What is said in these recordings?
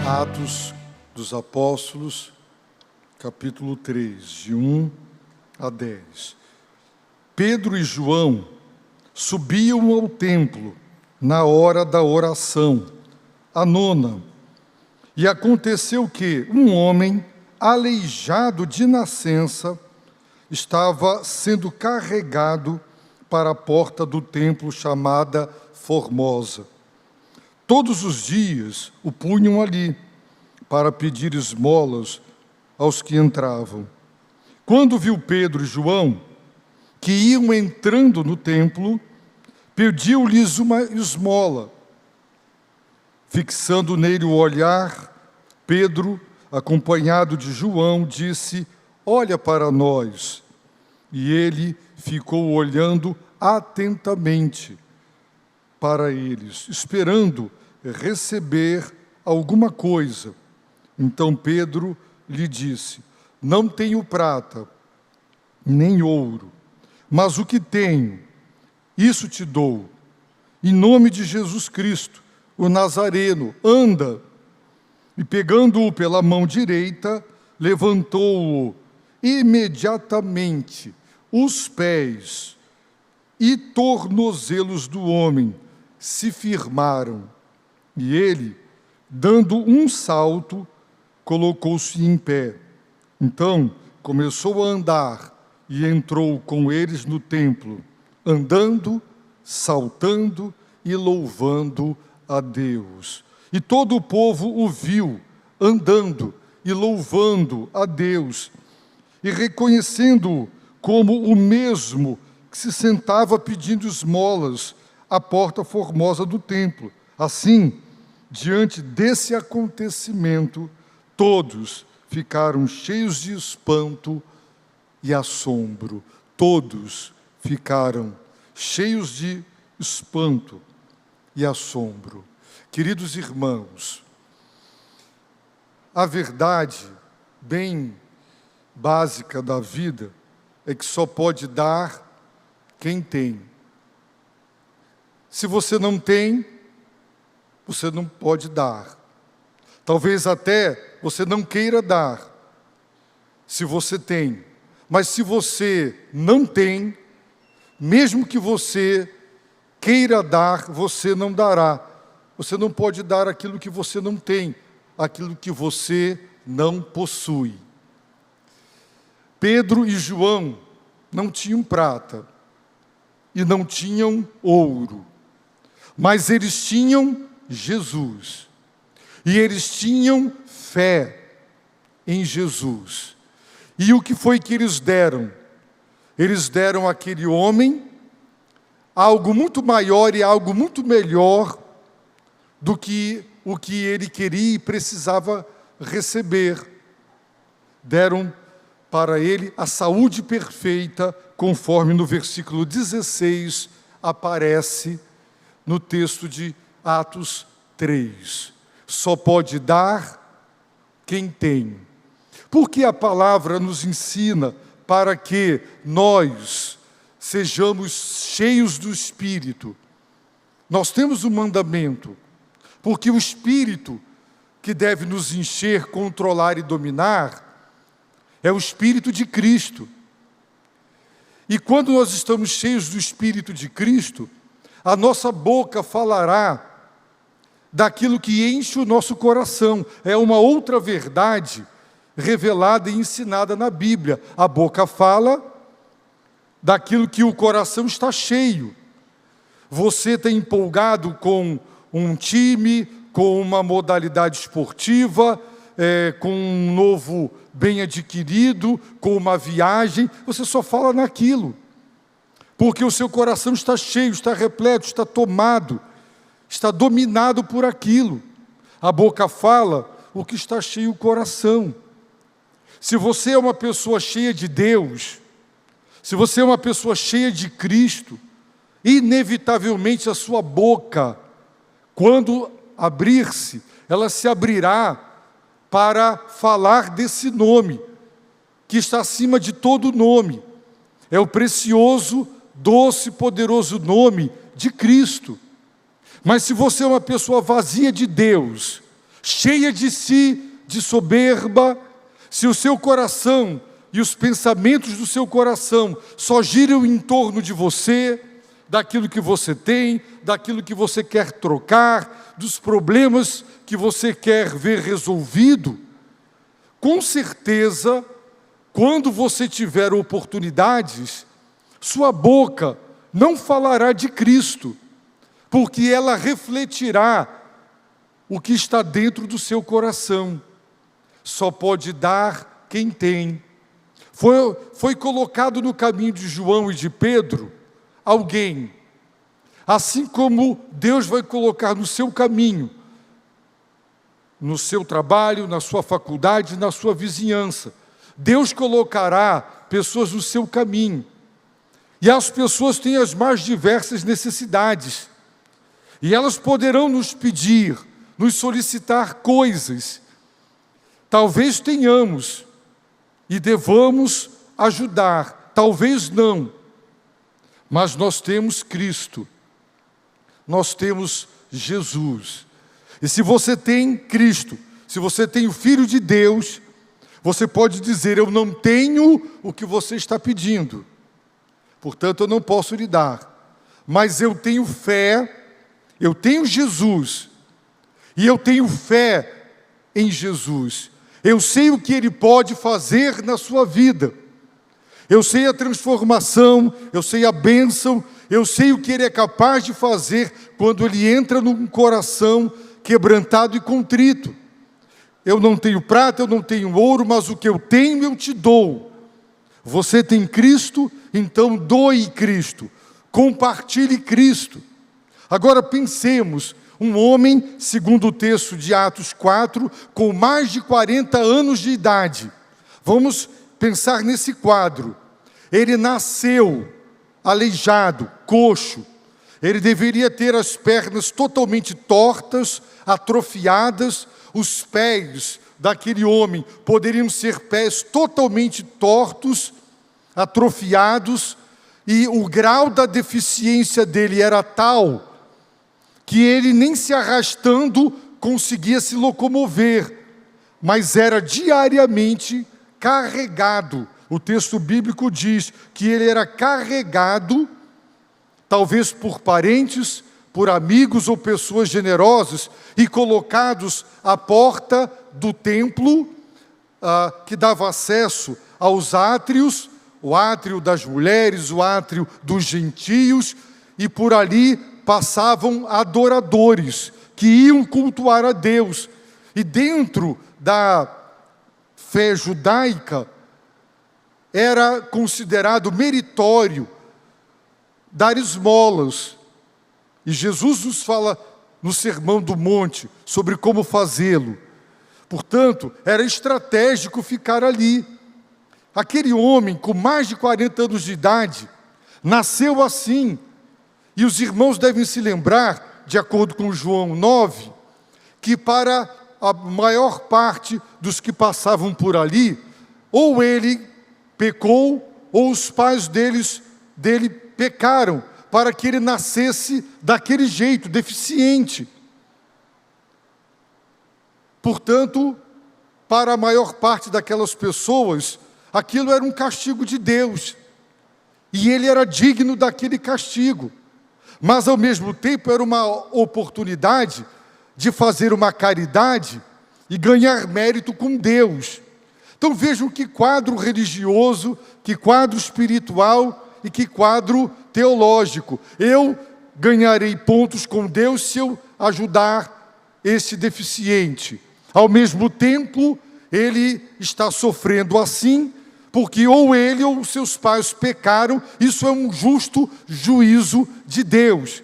Atos dos Apóstolos, capítulo 3, de 1 a 10. Pedro e João subiam ao templo na hora da oração, a nona. E aconteceu que um homem, aleijado de nascença, estava sendo carregado para a porta do templo chamada Formosa. Todos os dias o punham ali, para pedir esmolas aos que entravam. Quando viu Pedro e João, que iam entrando no templo, pediu-lhes uma esmola. Fixando nele o olhar, Pedro, acompanhado de João, disse: "Olha para nós." E ele ficou olhando atentamente para eles, esperando receber alguma coisa. Então Pedro lhe disse: "Não tenho prata, nem ouro, mas o que tenho, isso te dou. Em nome de Jesus Cristo, o Nazareno, anda." E pegando-o pela mão direita, levantou-o. Imediatamente, os pés e tornozelos do homem se firmaram, e ele, dando um salto, colocou-se em pé. Então começou a andar e entrou com eles no templo, andando, saltando e louvando a Deus. E todo o povo o viu andando e louvando a Deus, e reconhecendo-o como o mesmo que se sentava pedindo esmolas à porta formosa do templo. Assim, diante desse acontecimento, todos ficaram cheios de espanto e assombro. Todos ficaram cheios de espanto e assombro. Queridos irmãos, a verdade bem básica da vida é que só pode dar quem tem. Se você não tem, você não pode dar. Talvez até você não queira dar, se você tem. Mas se você não tem, mesmo que você queira dar, você não dará. Você não pode dar aquilo que você não tem, aquilo que você não possui. Pedro e João não tinham prata e não tinham ouro, mas eles tinham Jesus. E eles tinham fé em Jesus. E o que foi que eles deram? Eles deram àquele homem algo muito maior e algo muito melhor do que o que ele queria e precisava receber. Deram para ele a saúde perfeita, conforme no versículo 16 aparece no texto de Atos 3. Só pode dar quem tem. Porque a palavra nos ensina para que nós sejamos cheios do Espírito. Nós temos um mandamento, porque o Espírito que deve nos encher, controlar e dominar é o Espírito de Cristo. E quando nós estamos cheios do Espírito de Cristo, a nossa boca falará daquilo que enche o nosso coração. É uma outra verdade revelada e ensinada na Bíblia. A boca fala daquilo que o coração está cheio. Você está empolgado com um time, com uma modalidade esportiva, com um novo bem adquirido, com uma viagem, você só fala naquilo. Porque o seu coração está cheio, está repleto, está tomado, está dominado por aquilo. A boca fala o que está cheio o coração. Se você é uma pessoa cheia de Deus, se você é uma pessoa cheia de Cristo, inevitavelmente a sua boca, quando abrir-se, ela se abrirá para falar desse nome, que está acima de todo nome. É o precioso, doce, poderoso nome de Cristo. Mas se você é uma pessoa vazia de Deus, cheia de si, de soberba, se o seu coração e os pensamentos do seu coração só giram em torno de você, daquilo que você tem, daquilo que você quer trocar, dos problemas que você quer ver resolvido, com certeza, quando você tiver oportunidades, sua boca não falará de Cristo, porque ela refletirá o que está dentro do seu coração. Só pode dar quem tem. Foi colocado no caminho de João e de Pedro alguém, assim como Deus vai colocar no seu caminho, no seu trabalho, na sua faculdade, na sua vizinhança. Deus colocará pessoas no seu caminho. E as pessoas têm as mais diversas necessidades. E elas poderão nos pedir, nos solicitar coisas. Talvez tenhamos e devamos ajudar, talvez não. Mas nós temos Cristo, nós temos Jesus. E se você tem Cristo, se você tem o Filho de Deus, você pode dizer: eu não tenho o que você está pedindo, portanto eu não posso lhe dar, mas eu tenho fé, eu tenho Jesus, e eu tenho fé em Jesus. Eu sei o que Ele pode fazer na sua vida. Eu sei a transformação, eu sei a bênção, eu sei o que Ele é capaz de fazer quando Ele entra num coração quebrantado e contrito. Eu não tenho prata, eu não tenho ouro, mas o que eu tenho eu te dou. Você tem Cristo, então doe Cristo, compartilhe Cristo. Agora pensemos, um homem, segundo o texto de Atos 4, com mais de 40 anos de idade. Vamos pensar nesse quadro. Ele nasceu aleijado, coxo. Ele deveria ter as pernas totalmente tortas, atrofiadas. Os pés daquele homem poderiam ser pés totalmente tortos, atrofiados. E o grau da deficiência dele era tal que ele nem se arrastando conseguia se locomover, mas era diariamente carregado. O texto bíblico diz que ele era carregado, talvez por parentes, por amigos ou pessoas generosas, e colocados à porta do templo, que dava acesso aos átrios, o átrio das mulheres, o átrio dos gentios, e por ali passavam adoradores que iam cultuar a Deus. E dentro da fé judaica, era considerado meritório dar esmolas. E Jesus nos fala no Sermão do Monte sobre como fazê-lo. Portanto, era estratégico ficar ali. Aquele homem com mais de 40 anos de idade nasceu assim. E os irmãos devem se lembrar, de acordo com João 9, que para a maior parte dos que passavam por ali, ou ele pecou, ou os pais dele pecaram, para que ele nascesse daquele jeito, deficiente. Portanto, para a maior parte daquelas pessoas, aquilo era um castigo de Deus. E ele era digno daquele castigo. Mas, ao mesmo tempo, era uma oportunidade de fazer uma caridade e ganhar mérito com Deus. Então, vejam que quadro religioso, que quadro espiritual e que quadro teológico. Eu ganharei pontos com Deus se eu ajudar esse deficiente. Ao mesmo tempo, ele está sofrendo assim, porque ou ele ou seus pais pecaram. Isso é um justo juízo de Deus.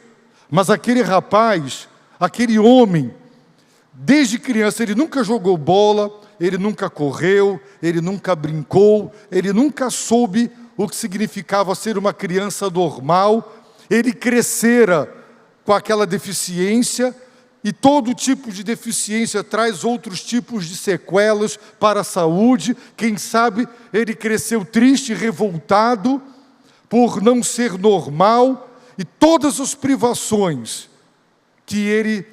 Mas aquele rapaz, aquele homem, desde criança, ele nunca jogou bola, ele nunca correu, ele nunca brincou, ele nunca soube o que significava ser uma criança normal. Ele crescera com aquela deficiência, e todo tipo de deficiência traz outros tipos de sequelas para a saúde. Quem sabe ele cresceu triste, revoltado por não ser normal, e todas as privações que ele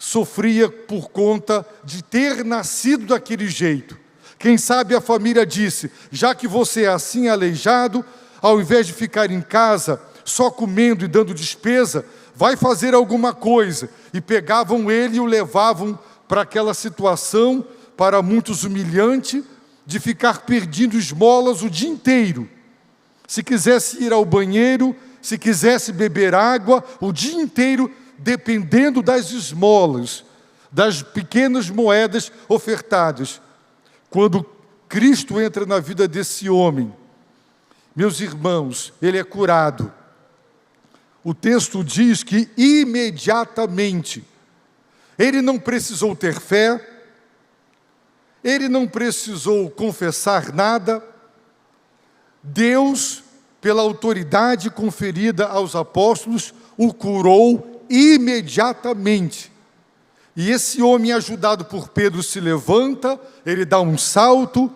sofria por conta de ter nascido daquele jeito. Quem sabe a família disse: já que você é assim aleijado, ao invés de ficar em casa só comendo e dando despesa, vai fazer alguma coisa. E pegavam ele e o levavam para aquela situação, para muitos humilhante, de ficar pedindo esmolas o dia inteiro. Se quisesse ir ao banheiro, se quisesse beber água, o dia inteiro, dependendo das esmolas, das pequenas moedas ofertadas. Quando Cristo entra na vida desse homem, meus irmãos, ele é curado. O texto diz que imediatamente, ele não precisou ter fé, ele não precisou confessar nada. Deus, pela autoridade conferida aos apóstolos, o curou imediatamente. E esse homem, ajudado por Pedro, se levanta, ele dá um salto.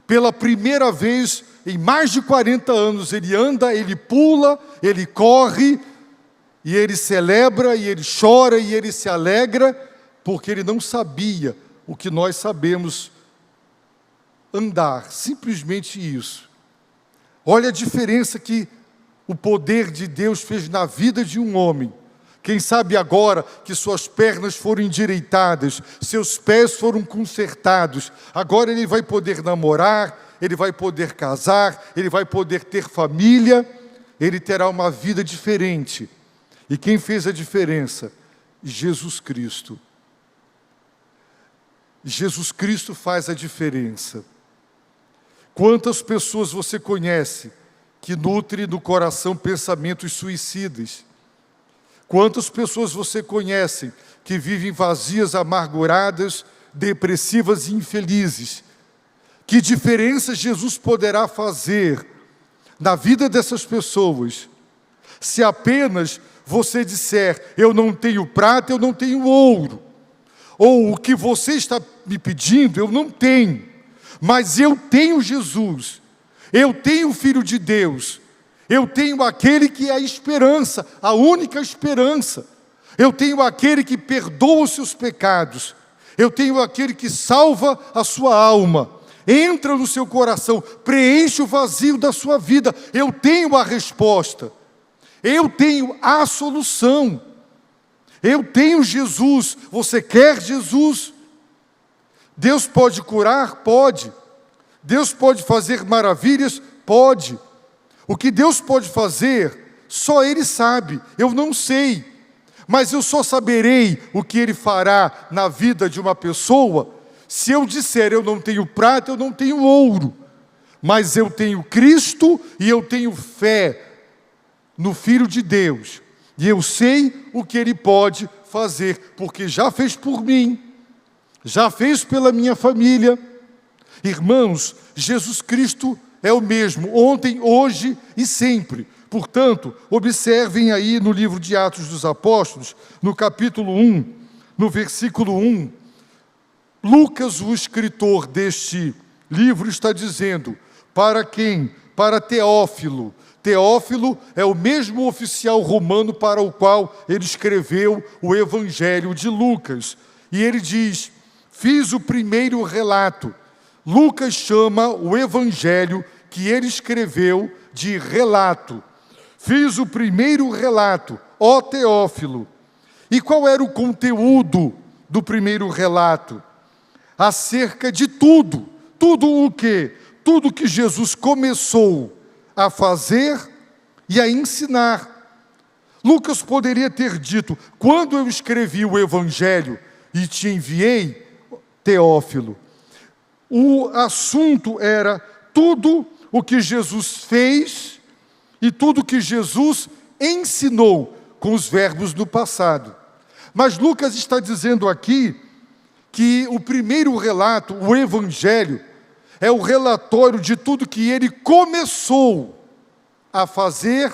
Pela primeira vez em mais de 40 anos, ele anda, ele pula, ele corre, e ele celebra, e ele chora, e ele se alegra, porque ele não sabia o que nós sabemos andar, simplesmente isso. Olha a diferença que o poder de Deus fez na vida de um homem. Quem sabe agora que suas pernas foram endireitadas, seus pés foram consertados, agora ele vai poder namorar, ele vai poder casar, ele vai poder ter família, ele terá uma vida diferente. E quem fez a diferença? Jesus Cristo. Jesus Cristo faz a diferença. Quantas pessoas você conhece que nutrem no coração pensamentos suicidas? Quantas pessoas você conhece que vivem vazias, amarguradas, depressivas e infelizes? Que diferença Jesus poderá fazer na vida dessas pessoas, se apenas você disser: eu não tenho prata, eu não tenho ouro, ou o que você está me pedindo, eu não tenho, mas eu tenho Jesus, eu tenho o Filho de Deus, eu tenho aquele que é a esperança, a única esperança, eu tenho aquele que perdoa os seus pecados, eu tenho aquele que salva a sua alma, entra no seu coração, preenche o vazio da sua vida. Eu tenho a resposta, eu tenho a solução, eu tenho Jesus. Você quer Jesus? Deus pode curar? Pode. Deus pode fazer maravilhas? Pode. O que Deus pode fazer, só Ele sabe, eu não sei, mas eu só saberei o que Ele fará na vida de uma pessoa se eu disser: eu não tenho prata, eu não tenho ouro, mas eu tenho Cristo e eu tenho fé no Filho de Deus, e eu sei o que Ele pode fazer, porque já fez por mim, já fez pela minha família. Irmãos, Jesus Cristo é o mesmo, ontem, hoje e sempre. Portanto, observem aí no livro de Atos dos Apóstolos, no capítulo 1, no versículo 1, Lucas, o escritor deste livro, está dizendo: para quem? Para Teófilo. Teófilo é o mesmo oficial romano para o qual ele escreveu o Evangelho de Lucas. E ele diz: fiz o primeiro relato. Lucas chama o Evangelho que ele escreveu de relato. Fiz o primeiro relato, ó Teófilo. E qual era o conteúdo do primeiro relato? Acerca de tudo. Tudo o quê? Tudo que Jesus começou a fazer e a ensinar. Lucas poderia ter dito: quando eu escrevi o Evangelho e te enviei, Teófilo, o assunto era tudo o que Jesus fez e tudo o que Jesus ensinou com os verbos do passado. Mas Lucas está dizendo aqui que o primeiro relato, o Evangelho, é o relatório de tudo que ele começou a fazer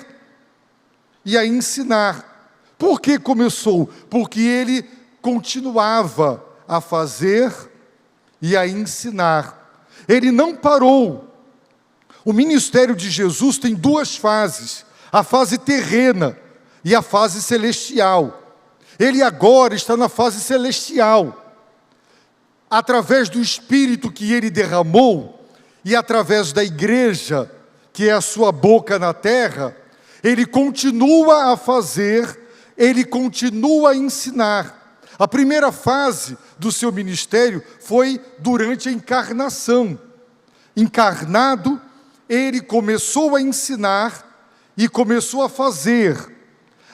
e a ensinar. Por que começou? Porque ele continuava a fazer e a ensinar. Ele não parou. O ministério de Jesus tem duas fases: a fase terrena e a fase celestial. Ele agora está na fase celestial. Através do Espírito que ele derramou e através da igreja, que é a sua boca na terra, ele continua a fazer, ele continua a ensinar. A primeira fase do seu ministério foi durante a encarnação. Encarnado, ele começou a ensinar e começou a fazer.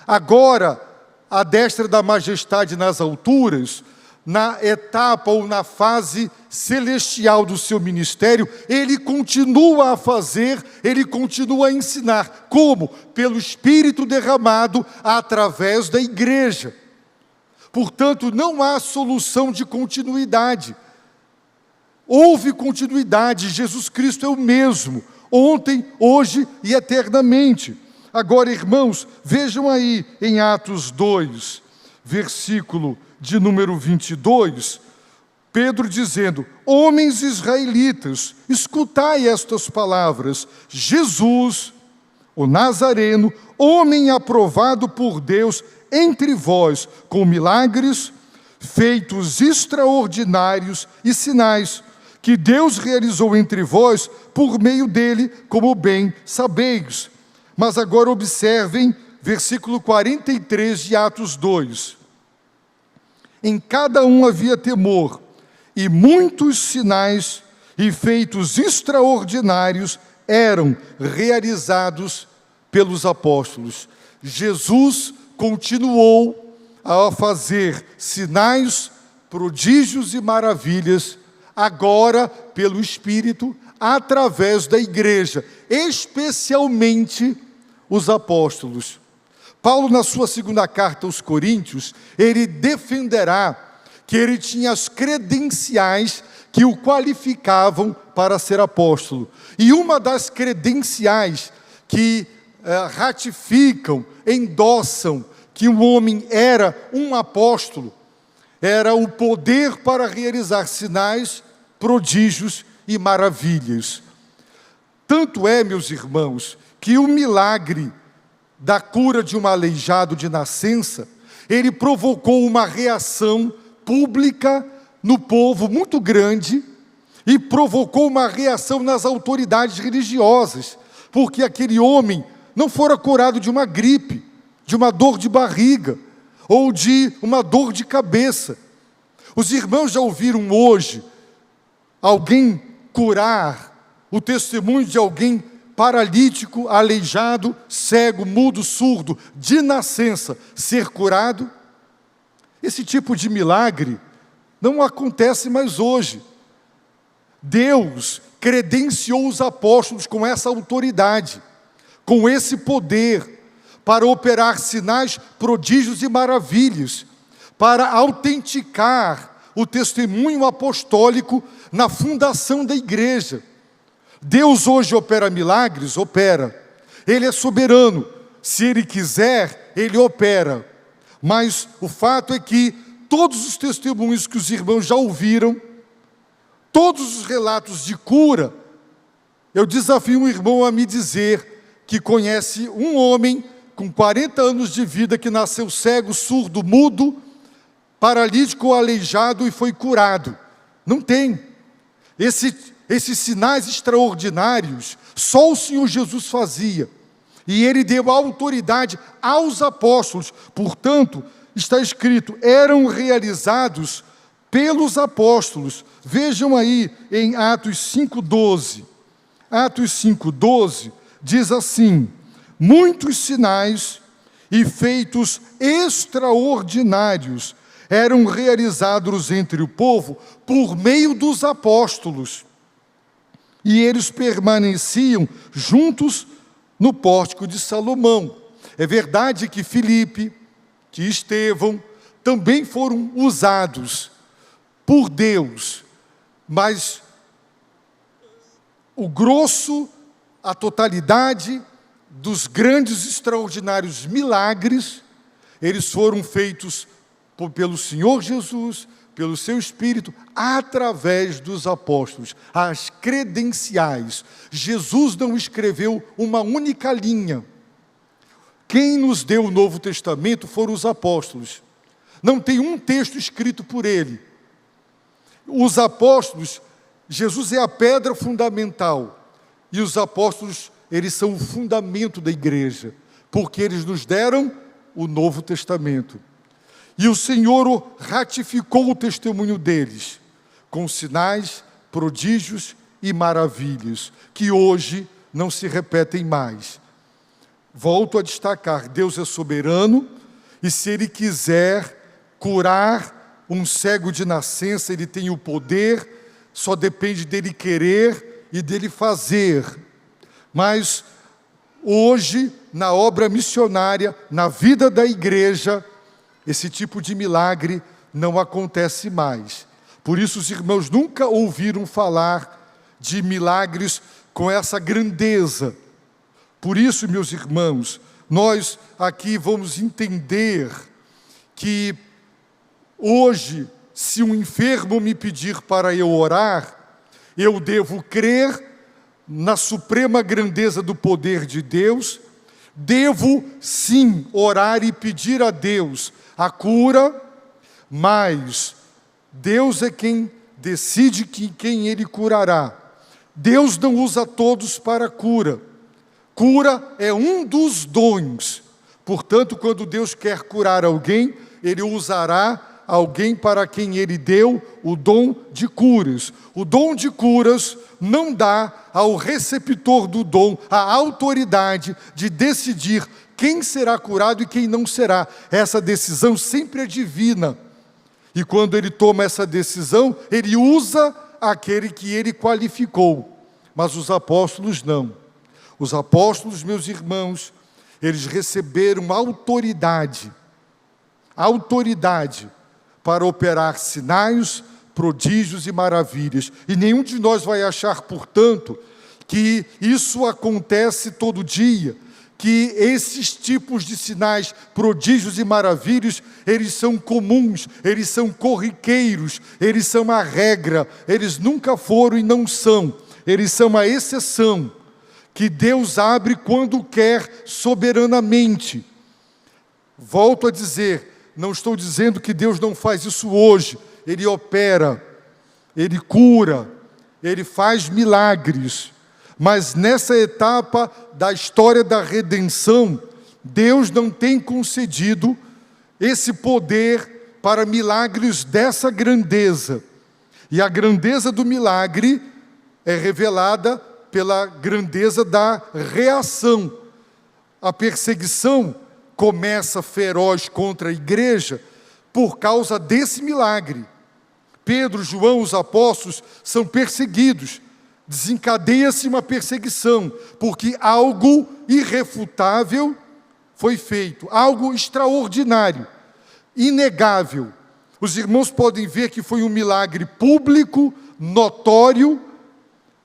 Agora, à destra da majestade nas alturas, na etapa ou na fase celestial do seu ministério, ele continua a fazer, ele continua a ensinar. Como? Pelo Espírito derramado através da igreja. Portanto, não há solução de continuidade. Houve continuidade, Jesus Cristo é o mesmo, ontem, hoje e eternamente. Agora, irmãos, vejam aí em Atos 2, versículo de número 22, Pedro dizendo: homens israelitas, escutai estas palavras, Jesus, o Nazareno, homem aprovado por Deus entre vós, com milagres, feitos extraordinários e sinais, que Deus realizou entre vós por meio dele, como bem sabeis. Mas agora observem versículo 43 de Atos 2. Em cada um havia temor, e muitos sinais e feitos extraordinários eram realizados pelos apóstolos. Jesus continuou a fazer sinais, prodígios e maravilhas, agora pelo Espírito, através da igreja, especialmente os apóstolos. Paulo, na sua segunda carta aos Coríntios, ele defenderá que ele tinha as credenciais que o qualificavam para ser apóstolo. E uma das credenciais que ratificam, endossam que o homem era um apóstolo, era o poder para realizar sinais, prodígios e maravilhas. Tanto é, meus irmãos, que o milagre da cura de um aleijado de nascença, ele provocou uma reação pública no povo muito grande e provocou uma reação nas autoridades religiosas, porque aquele homem não fora curado de uma gripe, de uma dor de barriga ou de uma dor de cabeça. Os irmãos já ouviram hoje alguém curar, o testemunho de alguém paralítico, aleijado, cego, mudo, surdo, de nascença, ser curado? Esse tipo de milagre não acontece mais hoje. Deus credenciou os apóstolos com essa autoridade, com esse poder, para operar sinais, prodígios e maravilhas, para autenticar o testemunho apostólico na fundação da igreja. Deus hoje opera milagres? Opera. Ele é soberano. Se Ele quiser, Ele opera. Mas o fato é que todos os testemunhos que os irmãos já ouviram, todos os relatos de cura, eu desafio um irmão a me dizer que conhece um homem com 40 anos de vida que nasceu cego, surdo, mudo, paralítico ou aleijado e foi curado. Não tem. Esses sinais extraordinários, só o Senhor Jesus fazia. E Ele deu autoridade aos apóstolos. Portanto, está escrito, eram realizados pelos apóstolos. Vejam aí em Atos 5,12. Atos 5,12 diz assim: muitos sinais e feitos extraordinários eram realizados entre o povo por meio dos apóstolos. E eles permaneciam juntos no pórtico de Salomão. É verdade que Filipe, que Estevão, também foram usados por Deus, mas o grosso, a totalidade dos grandes, extraordinários milagres, eles foram feitos pelo Senhor Jesus, pelo seu Espírito, através dos apóstolos, as credenciais. Jesus não escreveu uma única linha. Quem nos deu o Novo Testamento foram os apóstolos. não tem um texto escrito por ele. Os apóstolos, Jesus é a pedra fundamental, e os apóstolos, eles são o fundamento da igreja, porque eles nos deram o Novo Testamento. E o Senhor ratificou o testemunho deles, com sinais, prodígios e maravilhas, que hoje não se repetem mais. Volto a destacar, Deus é soberano, e se Ele quiser curar um cego de nascença, Ele tem o poder, só depende dele querer e dele fazer. Mas hoje, na obra missionária, na vida da igreja, esse tipo de milagre não acontece mais. Por isso os irmãos nunca ouviram falar de milagres com essa grandeza. Por isso, meus irmãos, nós aqui vamos entender que hoje, se um enfermo me pedir para eu orar, eu devo crer na suprema grandeza do poder de Deus, devo sim orar e pedir a Deus a cura, mas Deus é quem decide quem Ele curará. Deus não usa todos para cura. Cura é um dos dons. Portanto, quando Deus quer curar alguém, Ele usará alguém para quem Ele deu o dom de curas. O dom de curas não dá ao receptor do dom a autoridade de decidir quem será curado e quem não será. Essa decisão sempre é divina. E quando Ele toma essa decisão, Ele usa aquele que Ele qualificou. Mas os apóstolos não. Os apóstolos, meus irmãos, eles receberam autoridade para operar sinais, prodígios e maravilhas. E nenhum de nós vai achar, portanto, que isso acontece todo dia, que esses tipos de sinais, prodígios e maravilhas, eles são comuns, eles são corriqueiros, eles são a regra, eles nunca foram e não são, eles são a exceção, que Deus abre quando quer soberanamente. Volto a dizer, não estou dizendo que Deus não faz isso hoje. Ele opera, Ele cura, Ele faz milagres. Mas nessa etapa da história da redenção, Deus não tem concedido esse poder para milagres dessa grandeza. E a grandeza do milagre é revelada pela grandeza da reação. A perseguição começa feroz contra a igreja por causa desse milagre. Pedro, João, os apóstolos são perseguidos. Desencadeia-se uma perseguição, porque algo irrefutável foi feito, algo extraordinário, inegável. Os irmãos podem ver que foi um milagre público, notório,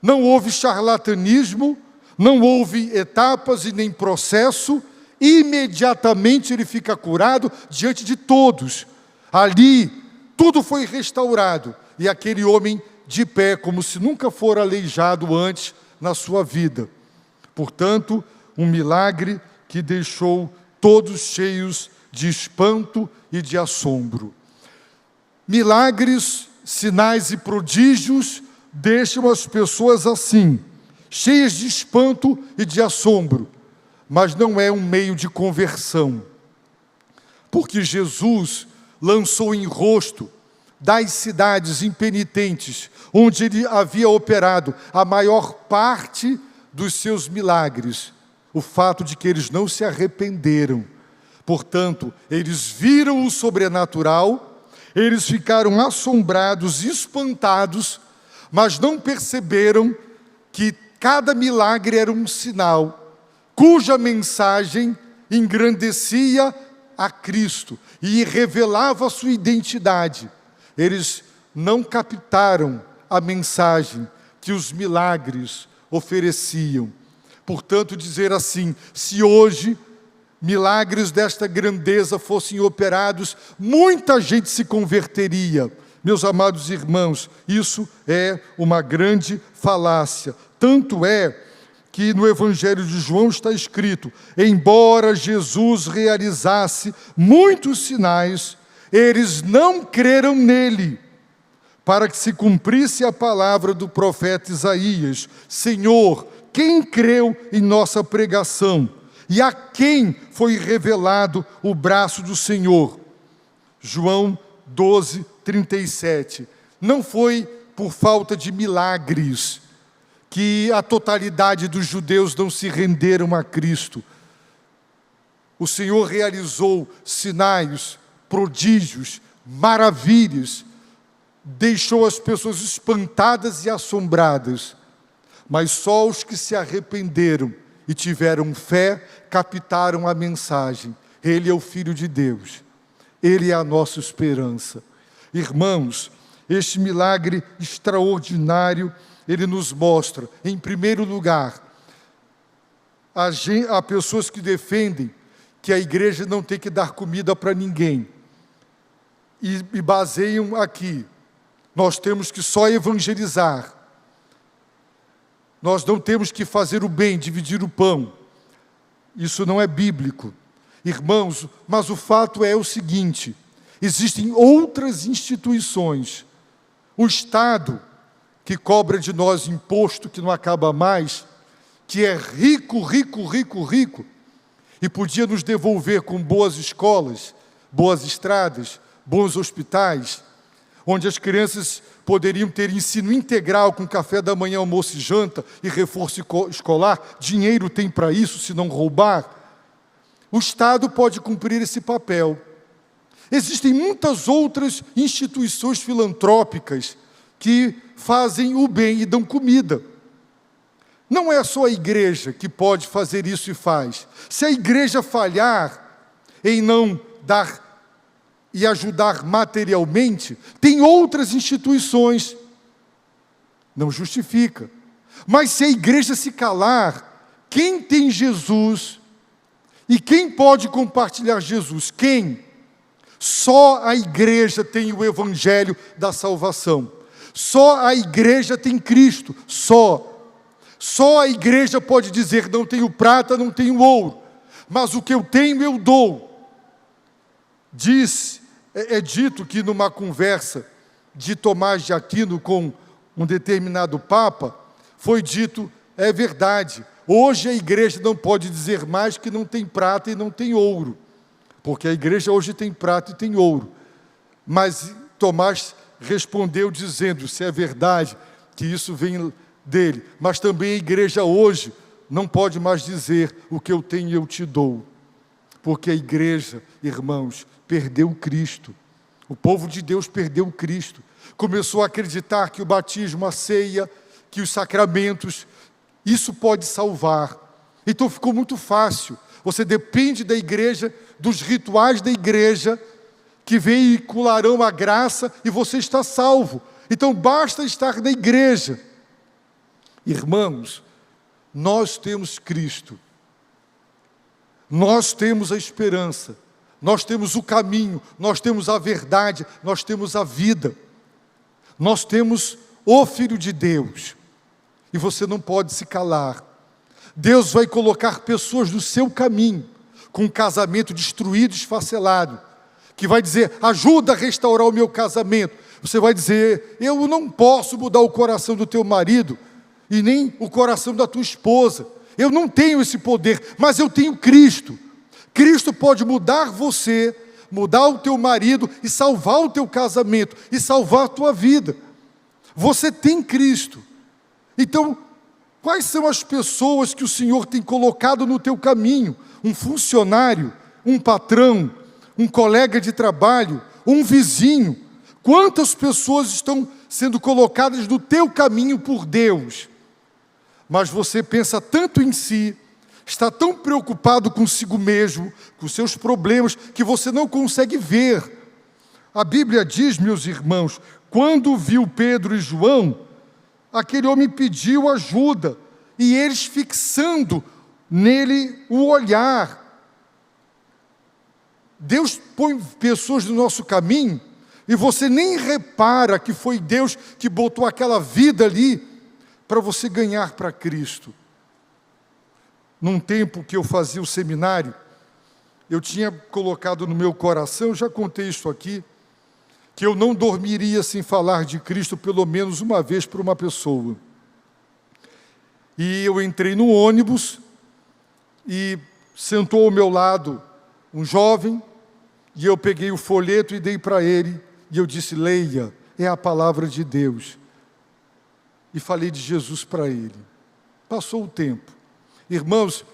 não houve charlatanismo, não houve etapas e nem processo. Imediatamente ele fica curado diante de todos. Ali, tudo foi restaurado. E aquele homem de pé, como se nunca fora aleijado antes na sua vida. Portanto, um milagre que deixou todos cheios de espanto e de assombro. Milagres, sinais e prodígios deixam as pessoas assim, cheias de espanto e de assombro. Mas não é um meio de conversão, porque Jesus lançou em rosto das cidades impenitentes, onde Ele havia operado a maior parte dos seus milagres, o fato de que eles não se arrependeram. Portanto, eles viram o sobrenatural, eles ficaram assombrados, espantados, mas não perceberam que cada milagre era um sinal, cuja mensagem engrandecia a Cristo e revelava a sua identidade. Eles não captaram a mensagem que os milagres ofereciam. Portanto, dizer assim, se hoje milagres desta grandeza fossem operados, muita gente se converteria. Meus amados irmãos, isso é uma grande falácia. Tanto é que no Evangelho de João está escrito: embora Jesus realizasse muitos sinais, eles não creram nele, para que se cumprisse a palavra do profeta Isaías: Senhor, quem creu em nossa pregação? E a quem foi revelado o braço do Senhor? João 12, 37. Não foi por falta de milagres que a totalidade dos judeus não se renderam a Cristo. O Senhor realizou sinais, prodígios, maravilhas, deixou as pessoas espantadas e assombradas, mas só os que se arrependeram e tiveram fé captaram a mensagem. Ele é o Filho de Deus, Ele é a nossa esperança. Irmãos, este milagre extraordinário, ele nos mostra, em primeiro lugar, há pessoas que defendem que a igreja não tem que dar comida para ninguém, e baseiam aqui: nós temos que só evangelizar, nós não temos que fazer o bem, dividir o pão. Isso não é bíblico, irmãos. Mas o fato é o seguinte: existem outras instituições. O Estado, que cobra de nós imposto que não acaba mais, que é rico, rico, rico, rico, e podia nos devolver com boas escolas, boas estradas, bons hospitais, onde as crianças poderiam ter ensino integral com café da manhã, almoço e janta e reforço escolar. Dinheiro tem para isso, se não roubar. O Estado pode cumprir esse papel. Existem muitas outras instituições filantrópicas que fazem o bem e dão comida. Não é só a igreja que pode fazer isso e faz. Se a igreja falhar em não dar e ajudar materialmente, tem outras instituições. Não justifica. Mas se a igreja se calar, quem tem Jesus e quem pode compartilhar Jesus? Quem? Só a igreja tem o evangelho da salvação. Só a igreja tem Cristo. Só a igreja pode dizer: não tenho prata, não tenho ouro, mas o que eu tenho eu dou. É dito que numa conversa de Tomás de Aquino com um determinado papa, foi dito: é verdade, hoje a igreja não pode dizer mais que não tem prata e não tem ouro, porque a igreja hoje tem prata e tem ouro. Mas Tomás respondeu dizendo: se é verdade que isso vem dele, mas também a igreja hoje não pode mais dizer: o que eu tenho eu te dou, porque a igreja, irmãos, perdeu Cristo. O povo de Deus perdeu Cristo, começou a acreditar que o batismo, a ceia, que os sacramentos, isso pode salvar. Então ficou muito fácil, você depende da igreja, dos rituais da igreja, que veicularão a graça e você está salvo. Então basta estar na igreja. Irmãos, nós temos Cristo, nós temos a esperança, nós temos o caminho, nós temos a verdade, nós temos a vida, nós temos o Filho de Deus, e você não pode se calar. Deus vai colocar pessoas no seu caminho, com um casamento destruído, esfacelado, que vai dizer: ajuda a restaurar o meu casamento. Você vai dizer: eu não posso mudar o coração do teu marido, e nem o coração da tua esposa, eu não tenho esse poder, mas eu tenho Cristo. Cristo pode mudar você, mudar o teu marido e salvar o teu casamento, e salvar a tua vida. Você tem Cristo. Então, quais são as pessoas que o Senhor tem colocado no teu caminho? Um funcionário, um patrão, um colega de trabalho, um vizinho. Quantas pessoas estão sendo colocadas no teu caminho por Deus? Mas você pensa tanto em si, está tão preocupado consigo mesmo, com seus problemas, que você não consegue ver. A Bíblia diz, meus irmãos, quando viu Pedro e João, aquele homem pediu ajuda, e eles fixando nele o olhar. Deus põe pessoas no nosso caminho, e você nem repara que foi Deus que botou aquela vida ali, para você ganhar para Cristo. Num tempo que eu fazia o seminário, eu tinha colocado no meu coração, já contei isso aqui, que eu não dormiria sem falar de Cristo pelo menos uma vez para uma pessoa. E eu entrei no ônibus e sentou ao meu lado um jovem, e eu peguei o folheto e dei para ele, e eu disse: leia, é a palavra de Deus. E falei de Jesus para ele. Passou o tempo. Irmãos,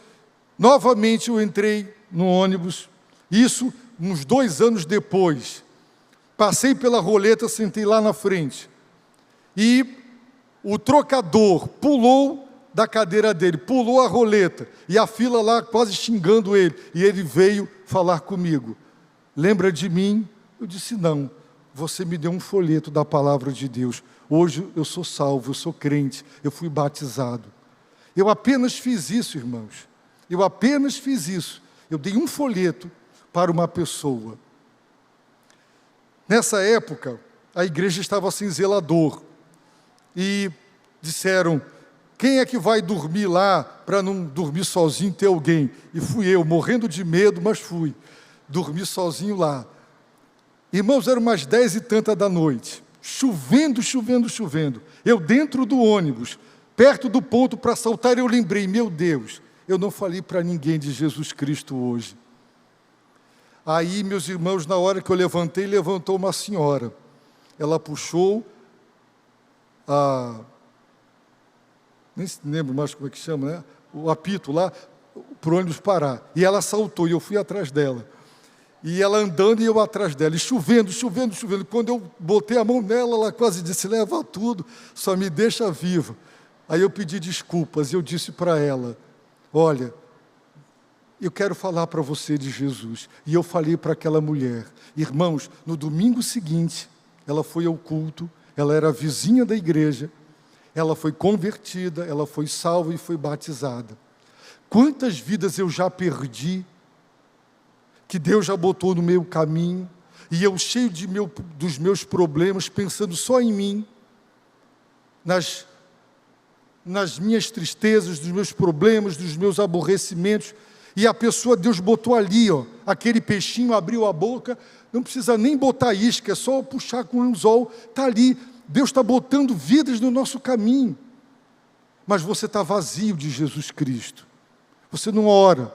novamente eu entrei no ônibus, isso uns 2 anos depois. Passei pela roleta, sentei lá na frente. E o trocador pulou da cadeira dele, pulou a roleta. E a fila lá quase xingando ele. E ele veio falar comigo. Lembra de mim? Eu disse: não, você me deu um folheto da palavra de Deus. Hoje eu sou salvo, eu sou crente, eu fui batizado. Eu apenas fiz isso, irmãos. Eu apenas fiz isso. Eu dei um folheto para uma pessoa. Nessa época, a igreja estava sem zelador. E disseram: quem é que vai dormir lá para não dormir sozinho, ter alguém? E fui eu, morrendo de medo, mas fui. Dormi sozinho lá. Irmãos, eram umas 10 e tanta da noite. Chovendo, chovendo, chovendo. Eu dentro do ônibus, perto do ponto para saltar, eu lembrei: meu Deus, eu não falei para ninguém de Jesus Cristo hoje. Aí, meus irmãos, na hora que eu levantei, levantou uma senhora. Ela puxou nem se lembro mais como é que chama, né? O apito lá, para o ônibus parar. E ela saltou, e eu fui atrás dela. E ela andando e eu atrás dela. E chovendo, chovendo, chovendo. Quando eu botei a mão nela, ela quase disse: leva tudo, só me deixa viva. Aí eu pedi desculpas, e eu disse para ela: olha, eu quero falar para você de Jesus. E eu falei para aquela mulher. Irmãos, no domingo seguinte, ela foi ao culto, ela era vizinha da igreja, ela foi convertida, ela foi salva e foi batizada. Quantas vidas eu já perdi, que Deus já botou no meu caminho, e eu cheio dos meus problemas, pensando só em mim, nas minhas tristezas, dos meus problemas, dos meus aborrecimentos, e a pessoa, Deus botou ali, ó, aquele peixinho, abriu a boca, não precisa nem botar isca, é só puxar com um anzol, está ali. Deus está botando vidas no nosso caminho. Mas você está vazio de Jesus Cristo. Você não ora,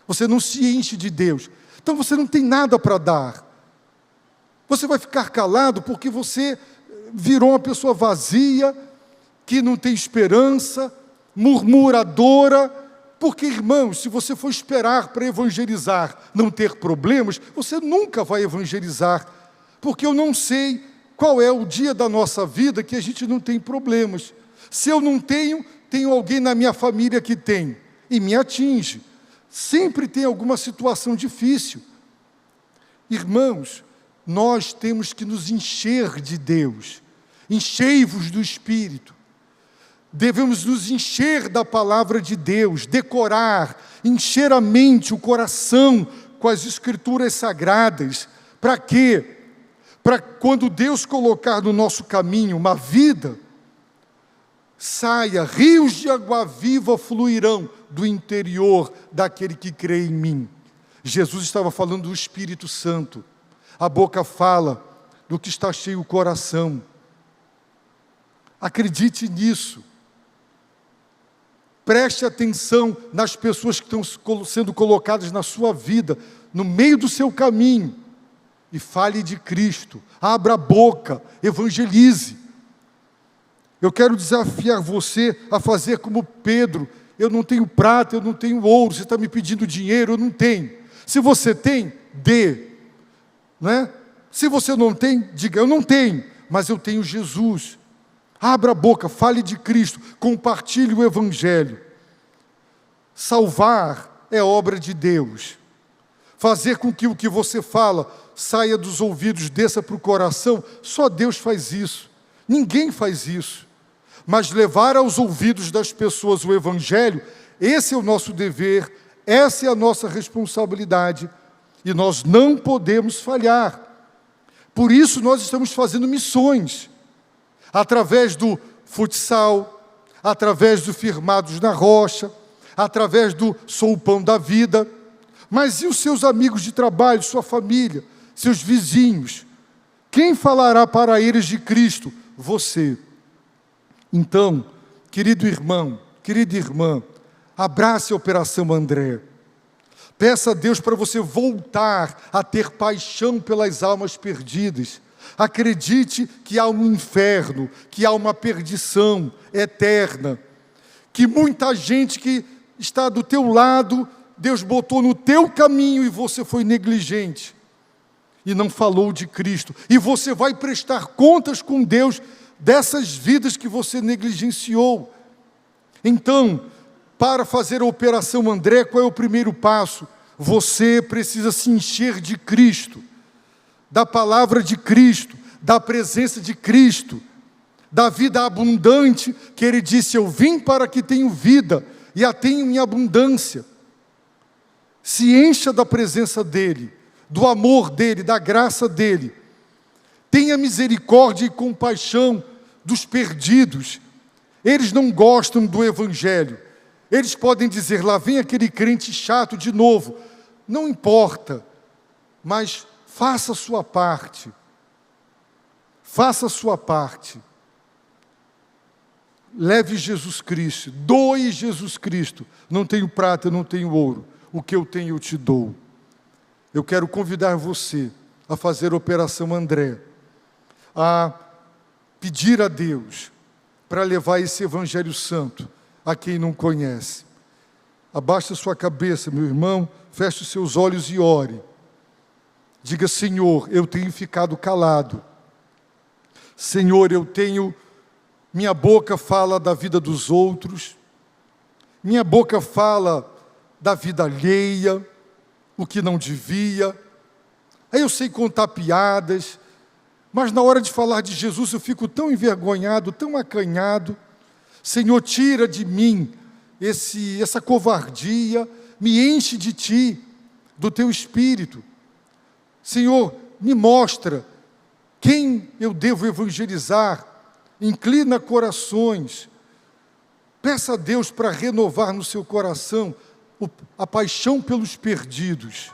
você não se enche de Deus. Então você não tem nada para dar. Você vai ficar calado porque você virou uma pessoa vazia, que não tem esperança, murmuradora. Porque, irmãos, se você for esperar para evangelizar, não ter problemas, você nunca vai evangelizar. Porque eu não sei qual é o dia da nossa vida que a gente não tem problemas. Se eu não tenho, tenho alguém na minha família que tem, e me atinge. Sempre tem alguma situação difícil. Irmãos, nós temos que nos encher de Deus. Enchei-vos do Espírito. Devemos nos encher da palavra de Deus, decorar, encher a mente, o coração com as Escrituras Sagradas. Para quê? Para quando Deus colocar no nosso caminho uma vida, saia, rios de água viva fluirão do interior daquele que crê em mim. Jesus estava falando do Espírito Santo. A boca fala do que está cheio o coração. Acredite nisso. Preste atenção nas pessoas que estão sendo colocadas na sua vida, no meio do seu caminho. E fale de Cristo. Abra a boca, evangelize. Eu quero desafiar você a fazer como Pedro. Eu não tenho prata, eu não tenho ouro, você está me pedindo dinheiro, eu não tenho. Se você tem, dê. Não é? Se você não tem, diga: eu não tenho, mas eu tenho Jesus. Abra a boca, fale de Cristo, compartilhe o Evangelho. Salvar é obra de Deus. Fazer com que o que você fala saia dos ouvidos, desça para o coração, só Deus faz isso. Ninguém faz isso. Mas levar aos ouvidos das pessoas o Evangelho, esse é o nosso dever, essa é a nossa responsabilidade. E nós não podemos falhar. Por isso nós estamos fazendo missões. Através do futsal, através do Firmados na Rocha, através do Sou o Pão da Vida. Mas e os seus amigos de trabalho, sua família, seus vizinhos? Quem falará para eles de Cristo? Você. Então, querido irmão, querida irmã, abrace a Operação André. Peça a Deus para você voltar a ter paixão pelas almas perdidas. Acredite que há um inferno, que há uma perdição eterna, que muita gente que está do teu lado, Deus botou no teu caminho e você foi negligente e não falou de Cristo. E você vai prestar contas com Deus dessas vidas que você negligenciou. Então, para fazer a Operação André, qual é o primeiro passo? Você precisa se encher de Cristo, da palavra de Cristo, da presença de Cristo, da vida abundante, que Ele disse: eu vim para que tenham vida, e a tenham em abundância. Se encha da presença dEle, do amor dEle, da graça dEle. Tenha misericórdia e compaixão dos perdidos. Eles não gostam do Evangelho. Eles podem dizer: lá vem aquele crente chato de novo. Não importa, mas faça a sua parte. Faça a sua parte. Leve Jesus Cristo, doe Jesus Cristo. Não tenho prata, não tenho ouro. O que eu tenho eu te dou. Eu quero convidar você a fazer a Operação André, a pedir a Deus para levar esse Evangelho Santo a quem não conhece. Abaixe a sua cabeça, meu irmão, feche os seus olhos e ore. Diga: Senhor, eu tenho ficado calado. Senhor, minha boca fala da vida dos outros, minha boca fala da vida alheia, o que não devia. Aí eu sei contar piadas, mas na hora de falar de Jesus eu fico tão envergonhado, tão acanhado. Senhor, tira de mim essa covardia, me enche de Ti, do Teu Espírito. Senhor, me mostra quem eu devo evangelizar, inclina corações. Peça a Deus para renovar no seu coração a paixão pelos perdidos.